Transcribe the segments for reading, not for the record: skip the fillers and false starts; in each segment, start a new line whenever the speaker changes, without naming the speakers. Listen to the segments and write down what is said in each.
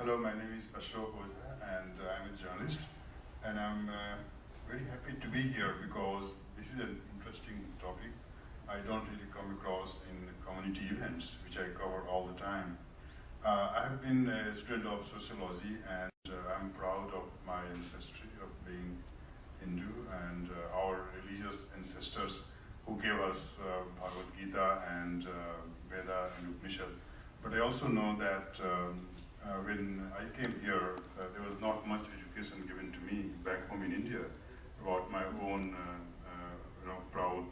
Hello, my name is Ashok Oza and I'm a journalist, and I'm very happy to be here because this is an interesting topic. I don't really come across in community events, which I cover all the time. I have been a student of sociology, and I'm proud of my ancestry of being Hindu and our religious ancestors who gave us Bhagavad Gita and Veda and Upanishad. But I also know that when I came here, there was not much education given to me back home in India about my own proud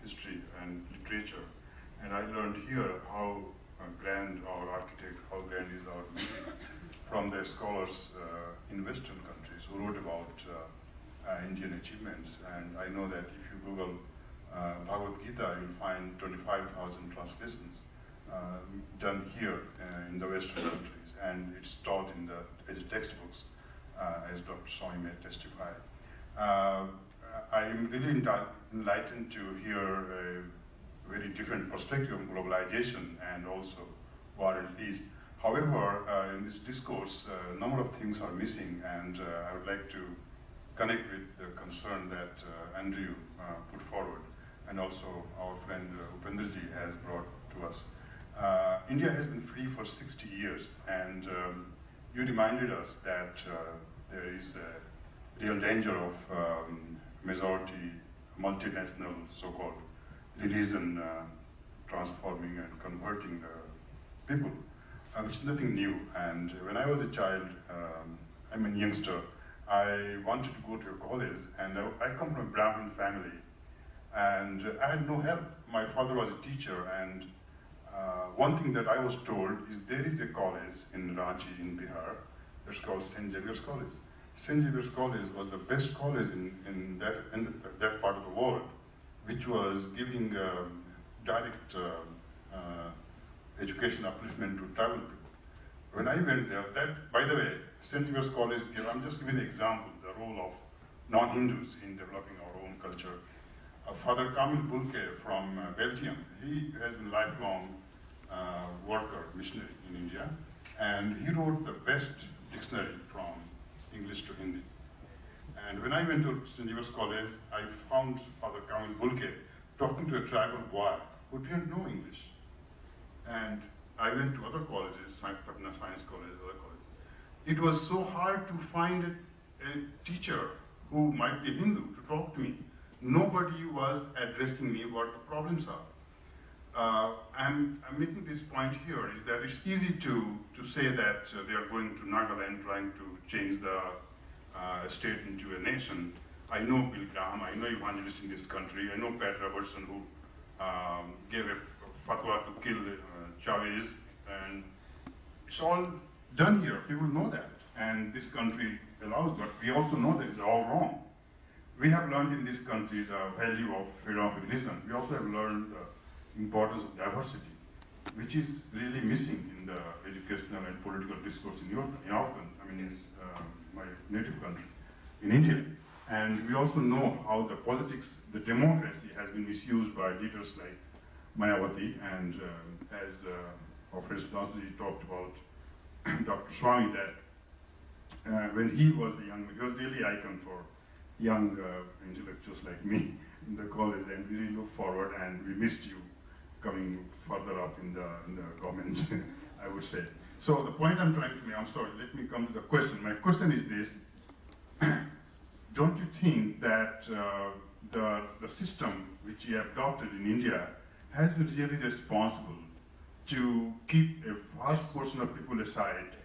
history and literature. And I learned here how grand our architect, how grand is our music from the scholars in Western countries who wrote about Indian achievements. And I know that if you Google Bhagavad Gita, you'll find 25,000 translations done here in the Western countries, and it's taught in as textbooks, as Dr. Swami may testify. I am really enlightened to hear a very different perspective on globalization and also war and peace. However, in this discourse, a number of things are missing, and I would like to connect with the concern that Andrew put forward, and also our friend Upendraji has brought to us. India has been free for 60 years, and you reminded us that there is a real danger of majority multinational so-called religion transforming and converting the people, which is nothing new. And when I was a child, I'm a youngster, I wanted to go to a college, and I come from a Brahmin family, and I had no help. My father was a teacher, and one thing that I was told is there is a college in Ranchi in Bihar that's called St. Xavier's College. St. Xavier's College was the best college in that part of the world, which was giving direct education upliftment to tribal people. When I went there, by the way, St. Xavier's College, I'm just giving an example, the role of non-Hindus in developing our own culture. Father Kamil Bulke from Belgium, he has been a lifelong worker, missionary in India, and he wrote the best dictionary from English to Hindi. And when I went to St. Xavier's College, I found Father Kamil Bulke talking to a tribal boy who didn't know English. And I went to other colleges, Patna Science College, other colleges. It was so hard to find a teacher who might be Hindu to talk to me. Nobody was addressing me what the problems are. I'm making this point here is that it's easy to say that they are going to Nagaland trying to change the state into a nation. I know Bill Graham, I know evangelists in this country, I know Pat Robertson who gave a fatwa to kill Chavez, and it's all done here, people know that, and this country allows, but we also know that it's all wrong. We have learned in this country the value of freedom of religion. We also have learned the importance of diversity, which is really missing in the educational and political discourse in our country, my native country, in India. And we also know how the politics, the democracy has been misused by leaders like Mayawati, and as our friend Sudhanshuji talked about Dr. Swami, that when he was a young man, he was really icon for young intellectuals like me in the college, and we really look forward, and we missed you coming further up in the government, I would say. So the point I'm trying to make, I'm sorry, let me come to the question. My question is this: don't you think that the system which you have adopted in India has been really responsible to keep a vast portion of people aside,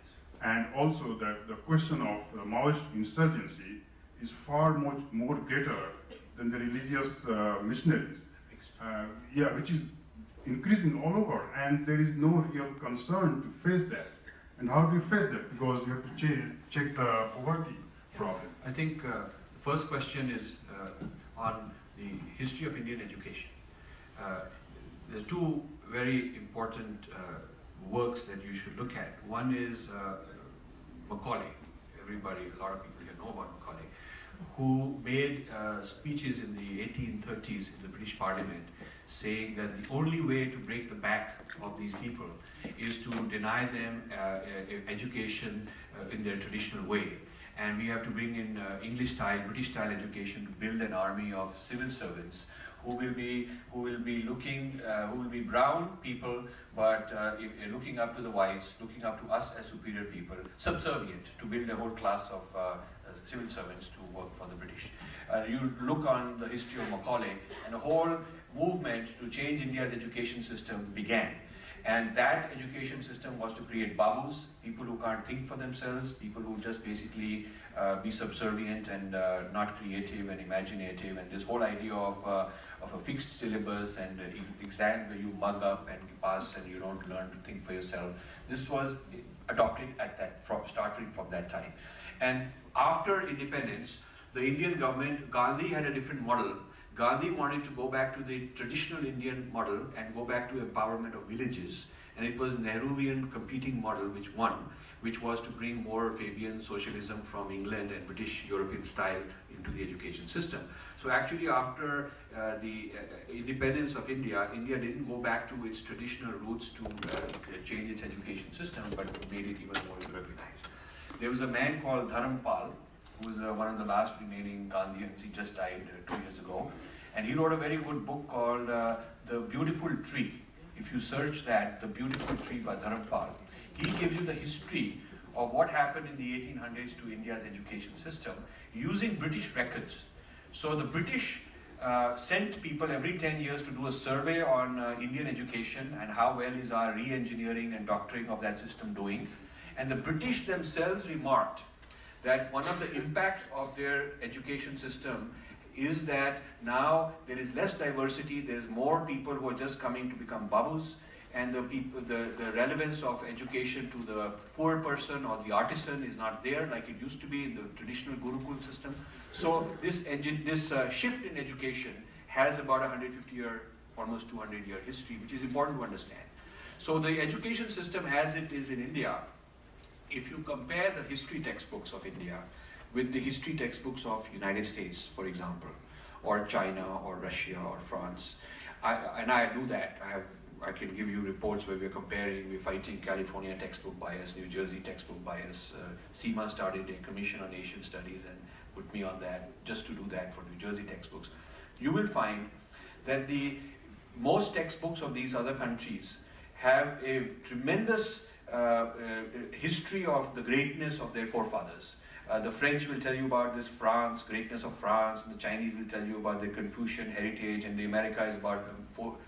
and also that the question of Maoist insurgency is far much more greater than the religious missionaries, which is increasing all over, and there is no real concern to face that. And how do you face that? Because you have to check the poverty problem.
I think the first question is on the history of Indian education. There are two very important works that you should look at. One is Macaulay. A lot of people here know about Macaulay, who made speeches in the 1830s in the British Parliament saying that the only way to break the back of these people is to deny them education in their traditional way. And we have to bring in English style, British style education to build an army of civil servants who will be brown people, but looking up to the whites, looking up to us as superior people, subservient, to build a whole class of civil servants to work for the British. You look on the history of Macaulay, and a whole movement to change India's education system began. And that education system was to create babus, people who can't think for themselves, people who just basically be subservient and not creative and imaginative, and this whole idea of a fixed syllabus and exam where you mug up and you pass and you don't learn to think for yourself. This was adopted at starting from that time. And after independence, the Indian government, Gandhi had a different model. Gandhi wanted to go back to the traditional Indian model and go back to empowerment of villages. And it was Nehruvian competing model which won, which was to bring more Fabian socialism from England and British European style into the education system. So actually after the independence of India, India didn't go back to its traditional roots to change its education system, but made it even more Europeanized. There was a man called Dharampal, who was one of the last remaining Gandhians. He just died 2 years ago. And he wrote a very good book called The Beautiful Tree. If you search that, The Beautiful Tree by Dharampal, he gives you the history of what happened in the 1800s to India's education system using British records. So the British sent people every 10 years to do a survey on Indian education and how well is our re-engineering and doctoring of that system doing. And the British themselves remarked that one of the impacts of their education system is that now there is less diversity, there's more people who are just coming to become babus, and the relevance of education to the poor person or the artisan is not there like it used to be in the traditional Gurukul system. So this shift in education has about 150-year, almost 200-year history, which is important to understand. So the education system as it is in India, if you compare the history textbooks of India with the history textbooks of United States, for example, or China, or Russia, or France, I do that. I can give you reports where we're comparing, we're fighting California textbook bias, New Jersey textbook bias. SEMA started a commission on Asian studies and put me on that, just to do that for New Jersey textbooks. You will find that the most textbooks of these other countries have a tremendous history of the greatness of their forefathers. The French will tell you about this France, greatness of France, and the Chinese will tell you about the Confucian heritage, and the America is about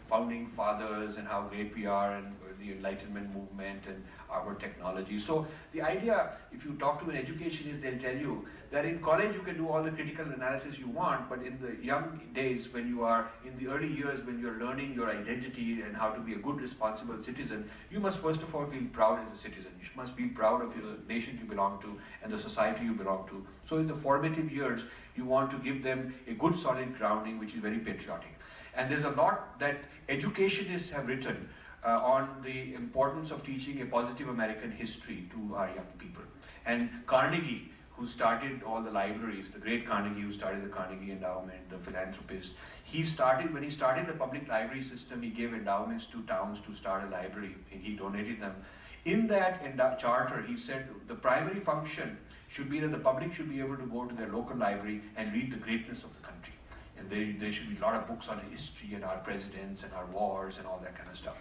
founding fathers and how great we are, and the Enlightenment movement and our technology. So the idea, if you talk to an educationist, they'll tell you that in college you can do all the critical analysis you want, but in the young days, when you are in the early years, when you're learning your identity and how to be a good, responsible citizen, you must first of all feel proud as a citizen. You must feel proud of the nation you belong to and the society you belong to. So in the formative years, you want to give them a good, solid grounding, which is very patriotic. And there's a lot that educationists have written on the importance of teaching a positive American history to our young people. And Carnegie, who started all the libraries, the great Carnegie who started the Carnegie Endowment, the philanthropist, when he started the public library system, he gave endowments to towns to start a library, and he donated them. In that charter, he said the primary function should be that the public should be able to go to their local library and read the greatness of the country. And there should be a lot of books on history and our presidents and our wars and all that kind of stuff.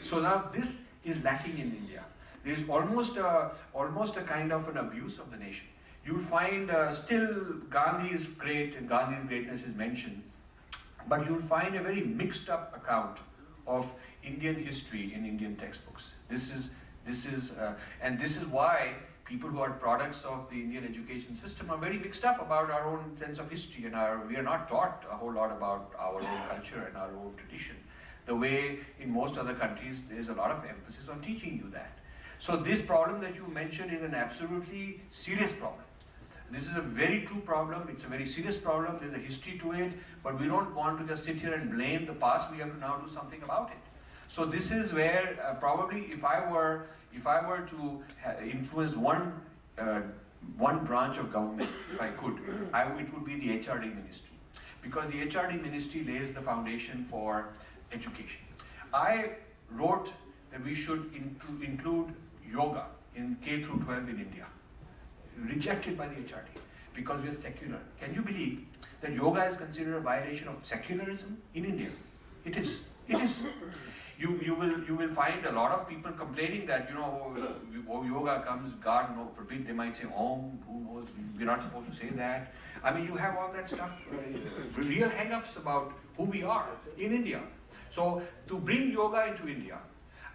So now this is lacking in India. There is almost a kind of an abuse of the nation. You will find still Gandhi is great and Gandhi's greatness is mentioned, but you will find a very mixed up account of Indian history in Indian textbooks. This is why people who are products of the Indian education system are very mixed up about our own sense of history, and we are not taught a whole lot about our own culture and our own tradition. The way in most other countries, there's a lot of emphasis on teaching you that. So this problem that you mentioned is an absolutely serious problem. This is a very true problem, it's a very serious problem, there's a history to it, but we don't want to just sit here and blame the past, we have to now do something about it. So this is where probably if I were to influence one branch of government, if I could, it would be the HRD ministry. Because the HRD ministry lays the foundation for education. I wrote that we should include yoga in K through 12 in India. Rejected by the HRD because we are secular. Can you believe that yoga is considered a violation of secularism in India? It is. It is. You will find a lot of people complaining that, you know, yoga comes, God no forbid, they might say Om, who knows, we're not supposed to say that. I mean, you have all that stuff, real hang-ups about who we are in India. So to bring yoga into India,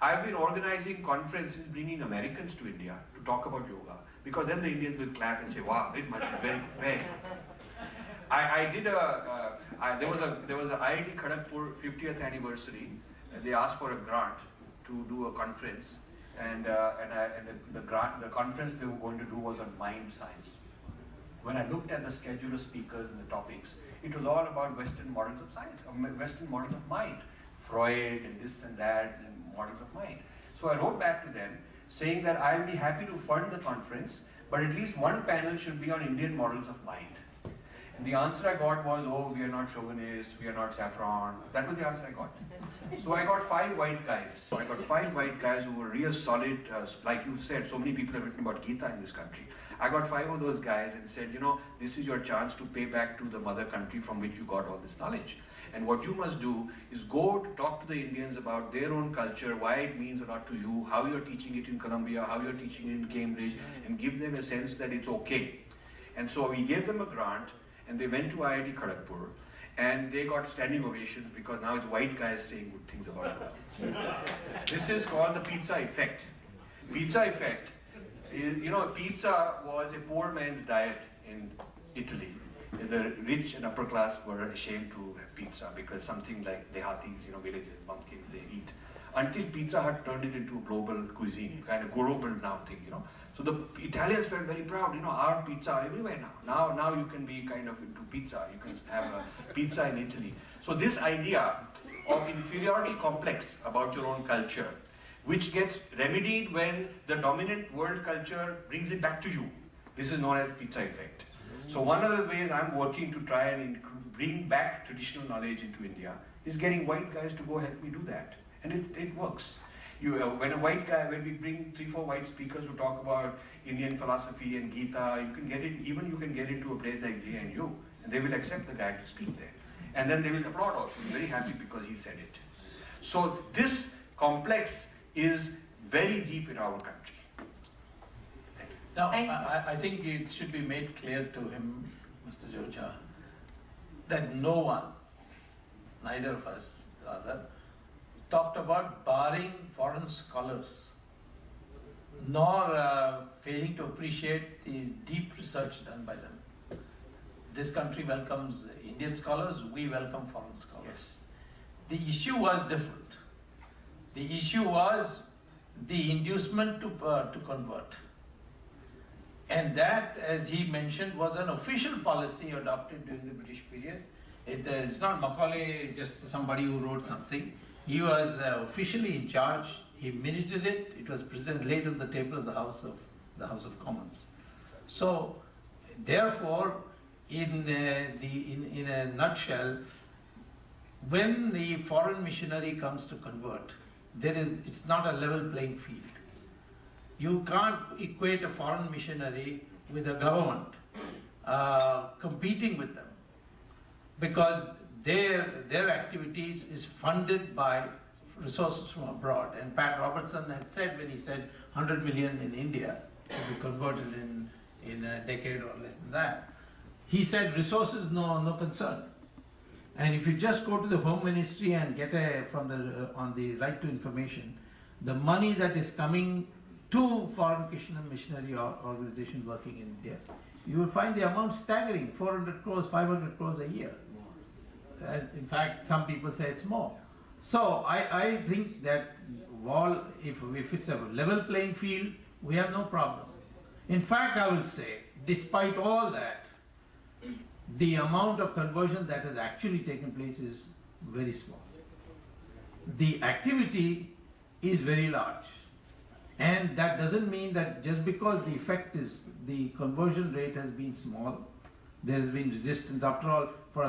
I've been organizing conferences bringing Americans to India to talk about yoga, because then the Indians will clap and say, wow, it must be very, very. There was an IIT Kharagpur 50th anniversary. They asked for a grant to do a conference, and the conference they were going to do was on mind science. When I looked at the schedule of speakers and the topics, it was all about Western models of science, Western models of mind, Freud and this and that, and models of mind. So I wrote back to them saying that I'll be happy to fund the conference, but at least one panel should be on Indian models of mind. And the answer I got was, oh, we are not chauvinists, we are not saffron. That was the answer I got. So I got 5 white guys. So I got 5 white guys who were real solid, like you said, so many people have written about Gita in this country. I got 5 of those guys and said, you know, this is your chance to pay back to the mother country from which you got all this knowledge. And what you must do is go to talk to the Indians about their own culture, why it means a lot to you, how you're teaching it in Columbia, how you're teaching it in Cambridge, and give them a sense that it's okay. And so we gave them a grant, and they went to IIT Kharagpur, and they got standing ovations because now it's white guys saying good things about it. This is called the pizza effect. Pizza effect is, you know, pizza was a poor man's diet in Italy. The rich and upper class were ashamed to have pizza because something like dehatis, you know, villages, bumpkins, they eat. Until Pizza Hut turned it into a global cuisine, kind of global now thing, you know. So the Italians felt very proud, you know, our pizza everywhere now. Now you can be kind of into pizza. You can have a pizza in Italy. So this idea of inferiority complex about your own culture, which gets remedied when the dominant world culture brings it back to you. This is known as pizza effect. So one of the ways I'm working to try and bring back traditional knowledge into India is getting white guys to go help me do that. And it works. When we bring 3-4 white speakers who talk about Indian philosophy and Gita, you can get into a place like JNU, and they will accept the guy to speak there. And then they will applaud also, very happy because he said it. So this complex is very deep in our country.
Now, I think it should be made clear to him, Mr. Jocha, that no one, neither of us, rather, talked about barring foreign scholars, nor failing to appreciate the deep research done by them. This country welcomes Indian scholars, we welcome foreign scholars. The issue was different. The issue was the inducement to convert. And that, as he mentioned, was an official policy adopted during the British period. It's not Macaulay, just somebody who wrote something. He was officially in charge. He minuted it. It was laid on the table of the House of Commons. So, therefore, in a nutshell, when the foreign missionary comes to convert, it's not a level playing field. You can't equate a foreign missionary with a government competing with them, because their activities is funded by resources from abroad. And Pat Robertson had said, when he said 100 million in India to be converted in a decade or less than that, he said resources no concern. And if you just go to the Home Ministry and get on the right to information, the money that is coming to foreign missionary organizations working in India, you will find the amount staggering, 400 crores, 500 crores a year. In fact, some people say it's more. So I think that if it's a level playing field, we have no problem. In fact, I will say, despite all that, the amount of conversion that has actually taken place is very small. The activity is very large. And that doesn't mean that just because the conversion rate has been small, There has been resistance. After all, for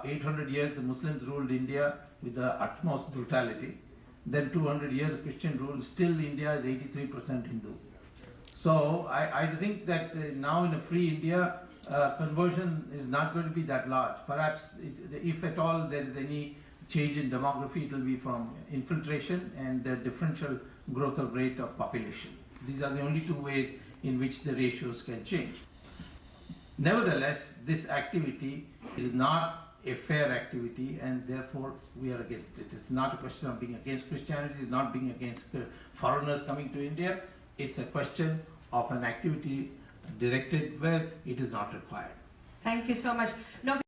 800 years the Muslims ruled India with the utmost brutality. Then 200 years of Christian rule, still India is 83% Hindu. So I think that now in a free India, conversion is not going to be that large. Perhaps if at all there is any change in demography, it will be from infiltration and the differential growth of rate of population. These are the only two ways in which the ratios can change. Nevertheless, this activity is not a fair activity, and therefore we are against it. It's not a question of being against Christianity, it's not being against foreigners coming to India. It's a question of an activity directed where it is not required.
Thank you so much. Now,